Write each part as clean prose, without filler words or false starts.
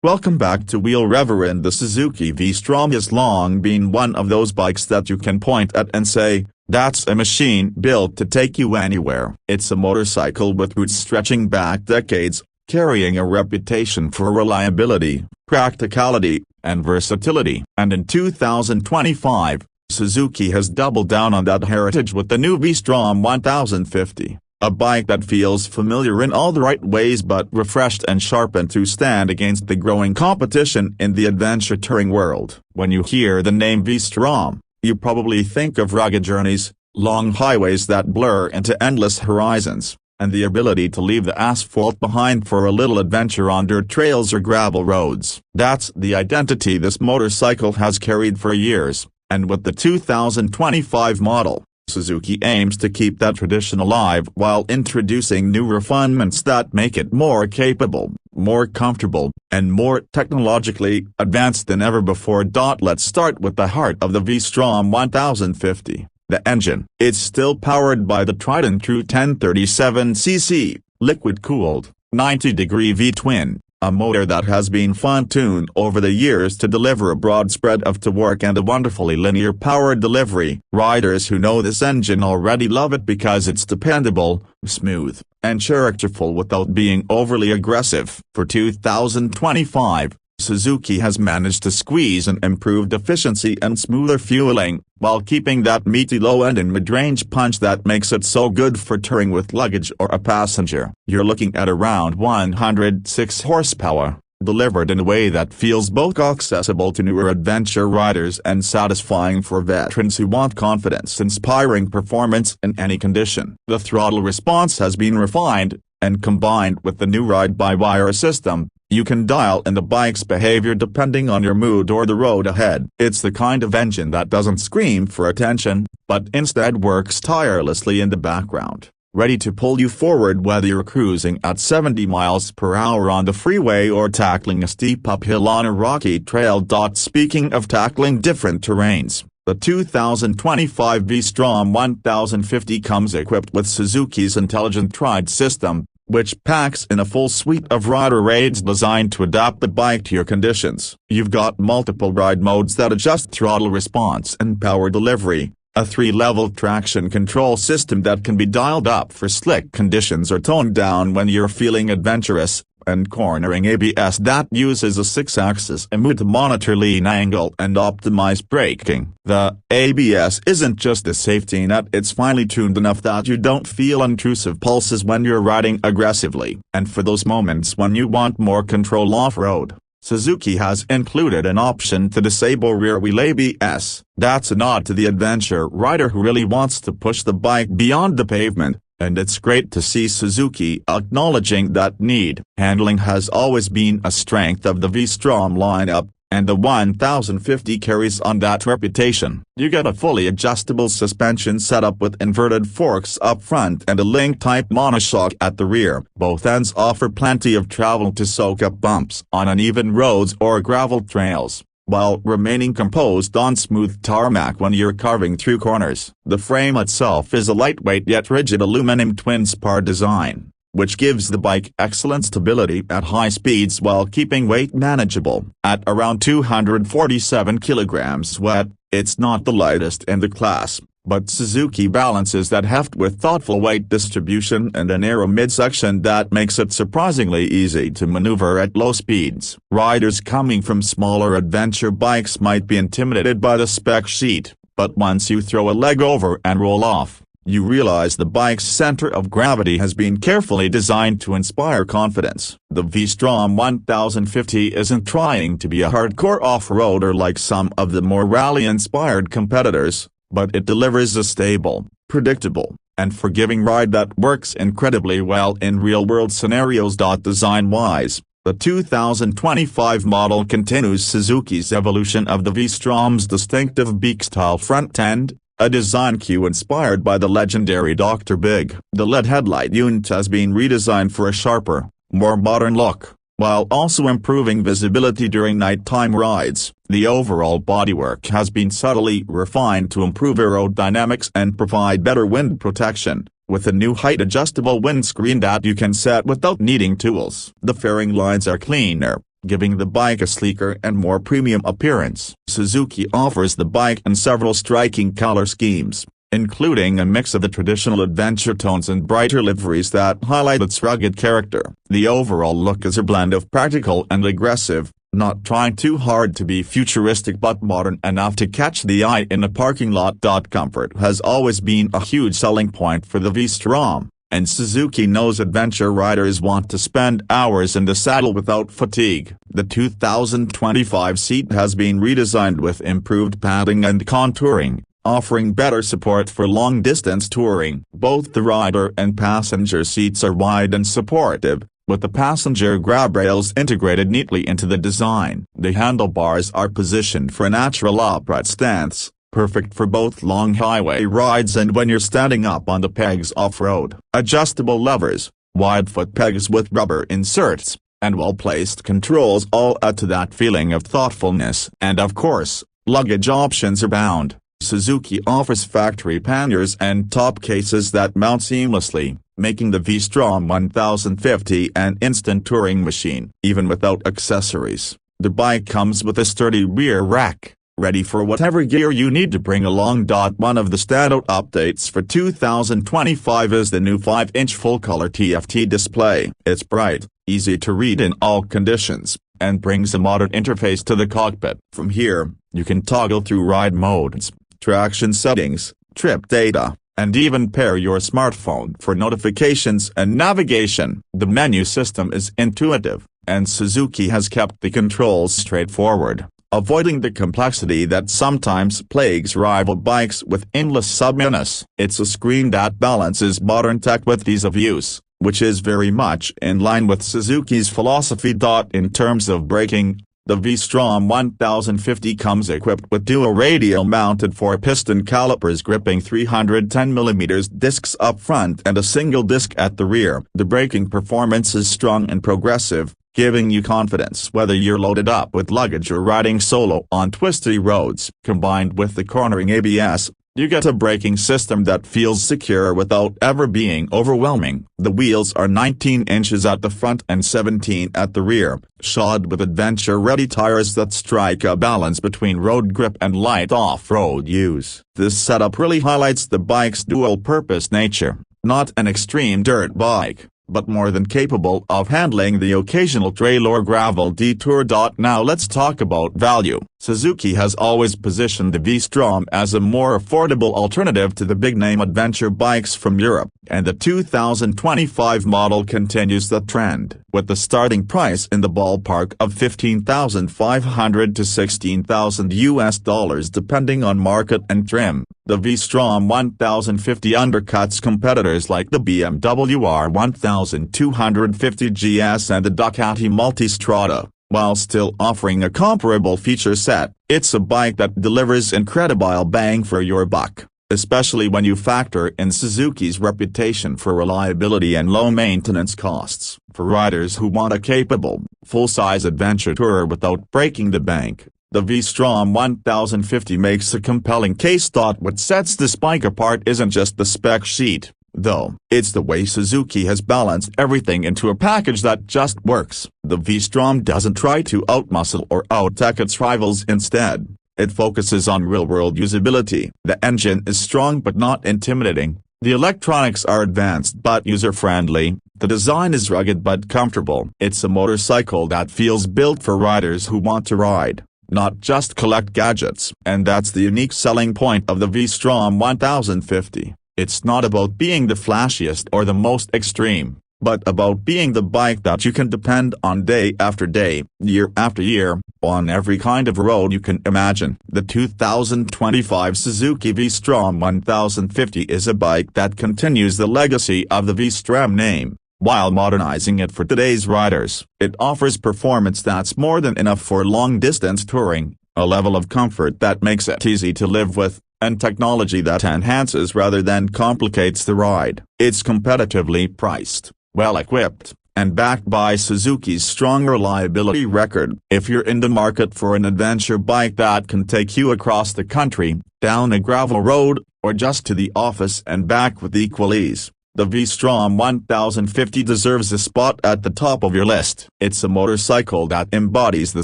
Welcome back to Wheel Reverend. The Suzuki V-Strom has long been one of those bikes that you can point at and say, that's a machine built to take you anywhere. It's a motorcycle with roots stretching back decades, carrying a reputation for reliability, practicality, and versatility. And in 2025, Suzuki has doubled down on that heritage with the new V-Strom 1050. A bike that feels familiar in all the right ways but refreshed and sharpened to stand against the growing competition in the adventure touring world. When you hear the name V-Strom, you probably think of rugged journeys, long highways that blur into endless horizons, and the ability to leave the asphalt behind for a little adventure on dirt trails or gravel roads. That's the identity this motorcycle has carried for years, and with the 2025 model, Suzuki aims to keep that tradition alive while introducing new refinements that make it more capable, more comfortable, and more technologically advanced than ever before. Let's start with the heart of the V-Strom 1050, the engine. It's still powered by the tried and true 1037cc, liquid-cooled, 90-degree V-twin, a motor that has been fine-tuned over the years to deliver a broad spread of torque and a wonderfully linear power delivery. Riders who know this engine already love it because it's dependable, smooth, and characterful without being overly aggressive. For 2025, Suzuki has managed to squeeze an improved efficiency and smoother fueling, while keeping that meaty low-end and mid-range punch that makes it so good for touring with luggage or a passenger. You're looking at around 106 horsepower, delivered in a way that feels both accessible to newer adventure riders and satisfying for veterans who want confidence-inspiring performance in any condition. The throttle response has been refined, and combined with the new ride-by-wire system, you can dial in the bike's behavior depending on your mood or the road ahead. It's the kind of engine that doesn't scream for attention, but instead works tirelessly in the background, ready to pull you forward whether you're cruising at 70 miles per hour on the freeway or tackling a steep uphill on a rocky trail. Speaking of tackling different terrains, the 2025 V-Strom 1050 comes equipped with Suzuki's intelligent ride system, which packs in a full suite of rider aids designed to adapt the bike to your conditions. You've got multiple ride modes that adjust throttle response and power delivery, a 3-level traction control system that can be dialed up for slick conditions or toned down when you're feeling adventurous, and cornering ABS that uses a 6-axis EMU to monitor lean angle and optimize braking. The ABS isn't just a safety net, it's finely tuned enough that you don't feel intrusive pulses when you're riding aggressively. And for those moments when you want more control off-road, Suzuki has included an option to disable rear-wheel ABS. That's a nod to the adventure rider who really wants to push the bike beyond the pavement, and it's great to see Suzuki acknowledging that need. Handling has always been a strength of the V-Strom lineup, and the 1050 carries on that reputation. You get a fully adjustable suspension setup with inverted forks up front and a link-type monoshock at the rear. Both ends offer plenty of travel to soak up bumps on uneven roads or gravel trails, while remaining composed on smooth tarmac when you're carving through corners. The frame itself is a lightweight yet rigid aluminum twin-spar design, which gives the bike excellent stability at high speeds while keeping weight manageable. At around 247 kilograms weight, it's not the lightest in the class, but Suzuki balances that heft with thoughtful weight distribution and a narrow midsection that makes it surprisingly easy to maneuver at low speeds. Riders coming from smaller adventure bikes might be intimidated by the spec sheet, but once you throw a leg over and roll off, you realize the bike's center of gravity has been carefully designed to inspire confidence. The V-Strom 1050 isn't trying to be a hardcore off-roader like some of the more rally-inspired competitors, but it delivers a stable, predictable, and forgiving ride that works incredibly well in real-world scenarios. Design-wise, the 2025 model continues Suzuki's evolution of the V-Strom's distinctive beak-style front end, a design cue inspired by the legendary Dr. Big. The LED headlight unit has been redesigned for a sharper, more modern look, while also improving visibility during nighttime rides. The overall bodywork has been subtly refined to improve aerodynamics and provide better wind protection, with a new height-adjustable windscreen that you can set without needing tools. The fairing lines are cleaner, giving the bike a sleeker and more premium appearance. Suzuki offers the bike in several striking color schemes, including a mix of the traditional adventure tones and brighter liveries that highlight its rugged character. The overall look is a blend of practical and aggressive, not trying too hard to be futuristic but modern enough to catch the eye in a parking lot. Comfort has always been a huge selling point for the V-Strom, and Suzuki knows adventure riders want to spend hours in the saddle without fatigue. The 2025 seat has been redesigned with improved padding and contouring, offering better support for long-distance touring. Both the rider and passenger seats are wide and supportive, with the passenger grab rails integrated neatly into the design. The handlebars are positioned for a natural upright stance, perfect for both long highway rides and when you're standing up on the pegs off-road. Adjustable levers, wide foot pegs with rubber inserts, and well-placed controls all add to that feeling of thoughtfulness. And of course, luggage options abound. Suzuki offers factory panniers and top cases that mount seamlessly, making the V-Strom 1050 an instant touring machine. Even without accessories, the bike comes with a sturdy rear rack, ready for whatever gear you need to bring along. One of the standout updates for 2025 is the new 5-inch full-color TFT display. It's bright, easy to read in all conditions, and brings a modern interface to the cockpit. From here, you can toggle through ride modes, traction settings, trip data, and even pair your smartphone for notifications and navigation. The menu system is intuitive, and Suzuki has kept the controls straightforward, avoiding the complexity that sometimes plagues rival bikes with endless submenus. It's a screen that balances modern tech with ease of use, which is very much in line with Suzuki's philosophy. In terms of braking, the V-Strom 1050 comes equipped with dual radial-mounted 4-piston calipers gripping 310mm discs up front and a single disc at the rear. The braking performance is strong and progressive, giving you confidence whether you're loaded up with luggage or riding solo on twisty roads. Combined with the cornering ABS, you get a braking system that feels secure without ever being overwhelming. The wheels are 19 inches at the front and 17 at the rear, shod with adventure-ready tires that strike a balance between road grip and light off-road use. This setup really highlights the bike's dual-purpose nature, not an extreme dirt bike, but more than capable of handling the occasional trail or gravel detour. Now let's talk about value. Suzuki has always positioned the V-Strom as a more affordable alternative to the big-name adventure bikes from Europe, and the 2025 model continues the trend. With the starting price in the ballpark of $15,500 to $16,000 depending on market and trim, the V-Strom 1050 undercuts competitors like the BMW R1250 GS and the Ducati Multistrada, while still offering a comparable feature set. It's a bike that delivers incredible bang for your buck, especially when you factor in Suzuki's reputation for reliability and low maintenance costs. For riders who want a capable, full-size adventure tourer without breaking the bank, the V-Strom 1050 makes a compelling case. What sets this bike apart isn't just the spec sheet, though. It's the way Suzuki has balanced everything into a package that just works. The V-Strom doesn't try to outmuscle or out-tech its rivals. Instead, it focuses on real-world usability. The engine is strong but not intimidating, the electronics are advanced but user-friendly, the design is rugged but comfortable. It's a motorcycle that feels built for riders who want to ride, not just collect gadgets. And that's the unique selling point of the V-Strom 1050. It's not about being the flashiest or the most extreme, but about being the bike that you can depend on day after day, year after year, on every kind of road you can imagine. The 2025 Suzuki V-Strom 1050 is a bike that continues the legacy of the V-Strom name, while modernizing it for today's riders. It offers performance that's more than enough for long-distance touring, a level of comfort that makes it easy to live with, and technology that enhances rather than complicates the ride. It's competitively priced, well-equipped, and backed by Suzuki's strong reliability record. If you're in the market for an adventure bike that can take you across the country, down a gravel road, or just to the office and back with equal ease, The V-Strom 1050 deserves a spot at the top of your list. It's a motorcycle that embodies the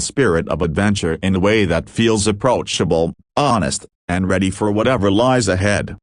spirit of adventure in a way that feels approachable, honest, and ready for whatever lies ahead.